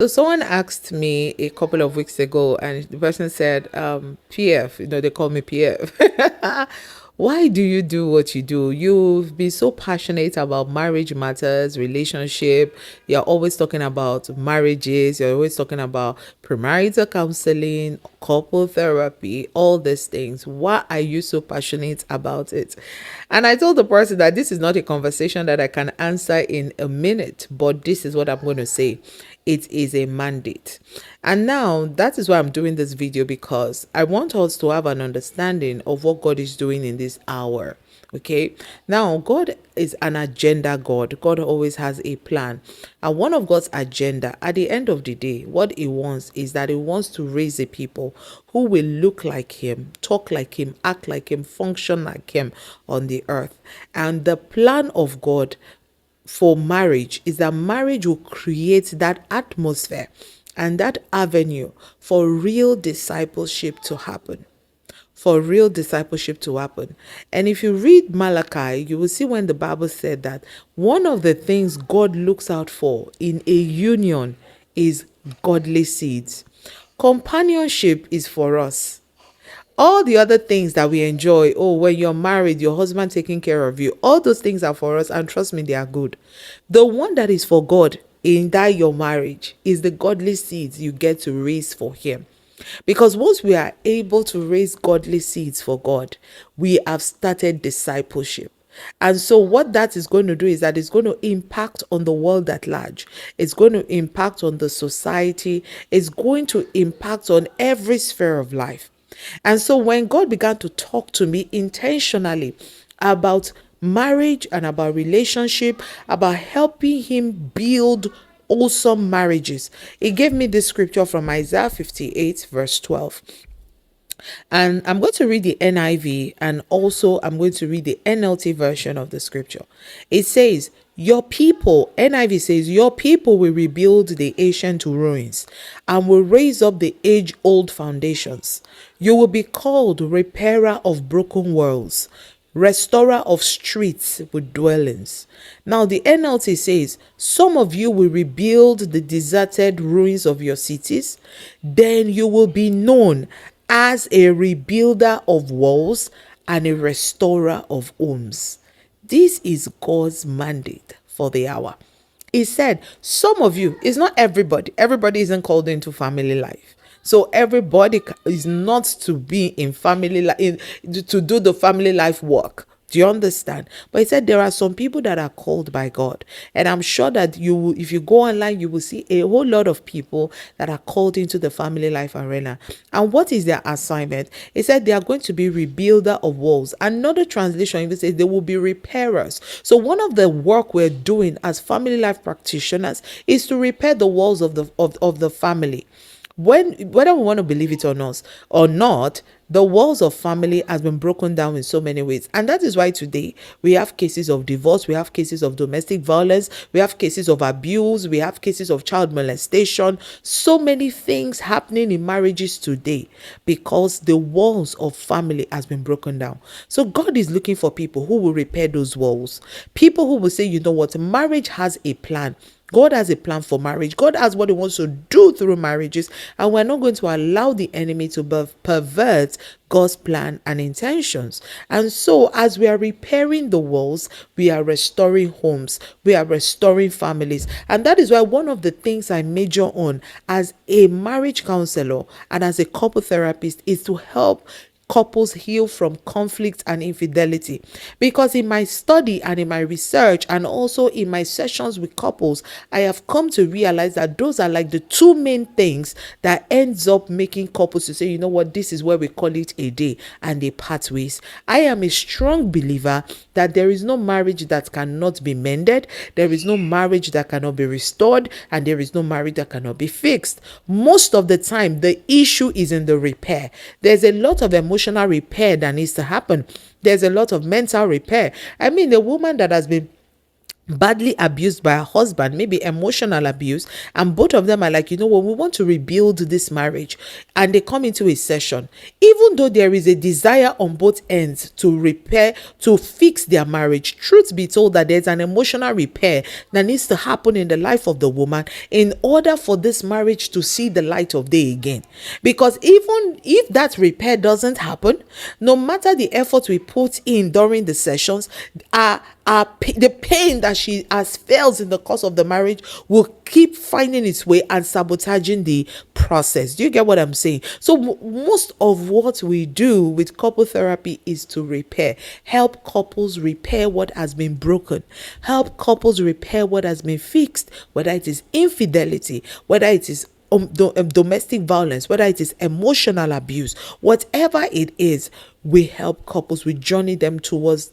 So someone asked me a couple of weeks ago, and the person said, PF, they call me PF. Why do you do what you do? You've been so passionate about marriage matters, relationship. You're always talking about marriages. You're always talking about premarital counseling, couple therapy, all these things. Why are you so passionate about it? And I told the person that this is not a conversation that I can answer in a minute, but this is what I'm going to say. It is a mandate. And now that is why I'm doing this video, because I want us to have an understanding of what God is doing in this hour. Okay, now God is an agenda God. God always has a plan, and one of God's agenda at the end of the day, what He wants is that He wants to raise a people who will look like Him, talk like Him, act like Him, function like Him on the earth. And the plan of God for marriage is that marriage will create that atmosphere and that avenue for real discipleship to happen. For real discipleship to happen. And if you read Malachi, you will see when the Bible said that one of the things God looks out for in a union is godly seeds. Companionship is for us. All the other things that we enjoy, oh, when you're married, your husband taking care of you, all those things are for us, and trust me, they are good. The one that is for God in that your marriage is the godly seeds you get to raise for Him. Because once we are able to raise godly seeds for God, we have started discipleship. And so what that is going to do is that it's going to impact on the world at large. It's going to impact on the society. It's going to impact on every sphere of life. And so when God began to talk to me intentionally about marriage and about relationship, about helping Him build wholesome marriages, He gave me this scripture from Isaiah 58 verse 12. And I'm going to read the NIV, and also I'm going to read the NLT version of the scripture. It says, your people, NIV says, your people will rebuild the ancient ruins and will raise up the age-old foundations. You will be called repairer of broken worlds, restorer of streets with dwellings. Now the NLT says, some of you will rebuild the deserted ruins of your cities. Then you will be known as a rebuilder of walls and a restorer of homes. This is God's mandate for the hour. He said, some of you, it's not everybody. Everybody isn't called into family life. So everybody is not to be in family life, to do the family life work. Do you understand? But he said there are some people that are called by God. And I'm sure that if you go online, you will see a whole lot of people that are called into the family life arena. And what is their assignment? He said they are going to be rebuilder of walls. Another translation even says they will be repairers. So one of the work we're doing as family life practitioners is to repair the walls of the family. Whether we want to believe it or not, the walls of family has been broken down in so many ways. And that is why today we have cases of divorce, we have cases of domestic violence, we have cases of abuse, we have cases of child molestation, so many things happening in marriages today because the walls of family has been broken down. So God is looking for people who will repair those walls. People who will say, you know what, marriage has a plan. God has a plan for marriage. God has what He wants to do through marriages, and we're not going to allow the enemy to pervert God's plan and intentions. And so as we are repairing the walls, we are restoring homes, we are restoring families. And that is why one of the things I major on as a marriage counselor and as a couple therapist is to help couples heal from conflict and infidelity. Because in my study and in my research and also in my sessions with couples, I have come to realize that those are like the two main things that ends up making couples to say, you know what, this is where we call it a day and they part ways. I am a strong believer that there is no marriage that cannot be mended, there is no marriage that cannot be restored, and there is no marriage that cannot be fixed. Most of the time, the issue is in the repair. There's a lot of emotional repair that needs to happen. There's a lot of mental repair. I mean, a woman that has been badly abused by a husband, maybe emotional abuse, and both of them are like, you know what, we want to rebuild this marriage, and they come into a session, even though there is a desire on both ends to repair, to fix their marriage, truth be told that there's an emotional repair that needs to happen in the life of the woman in order for this marriage to see the light of day again. Because even if that repair doesn't happen, no matter the effort we put in during the sessions, the pain that she has felt in the course of the marriage will keep finding its way and sabotaging the process. Do you get what I'm saying? So most of what we do with couple therapy is to repair, help couples repair what has been broken, help couples repair what has been fixed, whether it is infidelity, whether it is domestic violence, whether it is emotional abuse, whatever it is, we help couples, we journey them towards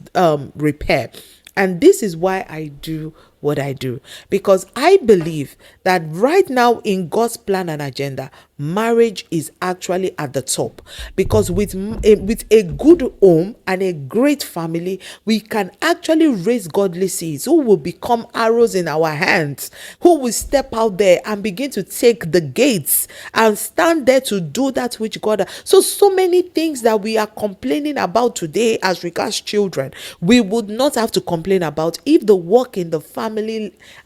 repair. And this is why I do what I do, because I believe that right now in God's plan and agenda, marriage is actually at the top, because with a good home and a great family, we can actually raise godly seeds who will become arrows in our hands, who will step out there and begin to take the gates and stand there to do that which God. So many things that we are complaining about today as regards children, we would not have to complain about if the work in the family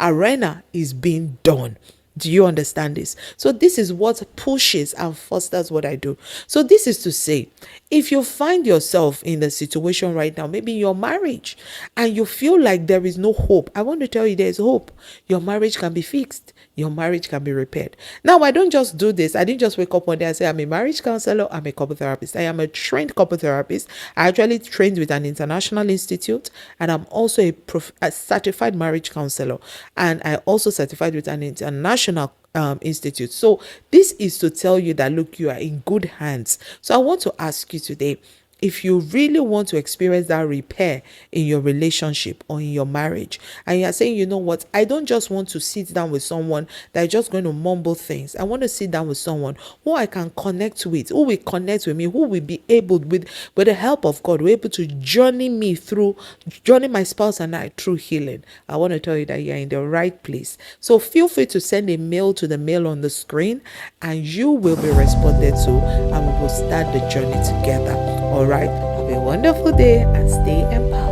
arena is being done. Do you understand this? So this is what pushes and fosters what I do. So this is to say, if you find yourself in the situation right now, maybe your marriage, and you feel like there is no hope, I want to tell you there is hope. Your marriage can be fixed. Your marriage can be repaired. Now, I don't just do this. I didn't just wake up one day and say, I'm a marriage counselor, I'm a couple therapist. I am a trained couple therapist. I actually trained with an international institute, and I'm also a certified marriage counselor. And I also certified with an international institute. So this is to tell you that, look, you are in good hands. So I want to ask you today, if you really want to experience that repair in your relationship or in your marriage, and you're saying, you know what, I don't just want to sit down with someone that is just going to mumble things. I want to sit down with someone who I can connect with, who will connect with me, who will be able, with the help of God, will able to journey my spouse and I through healing. I want to tell you that you're in the right place. So feel free to send a mail to the mail on the screen, and you will be responded to, and we will start the journey together. All right. Have a wonderful day and stay empowered.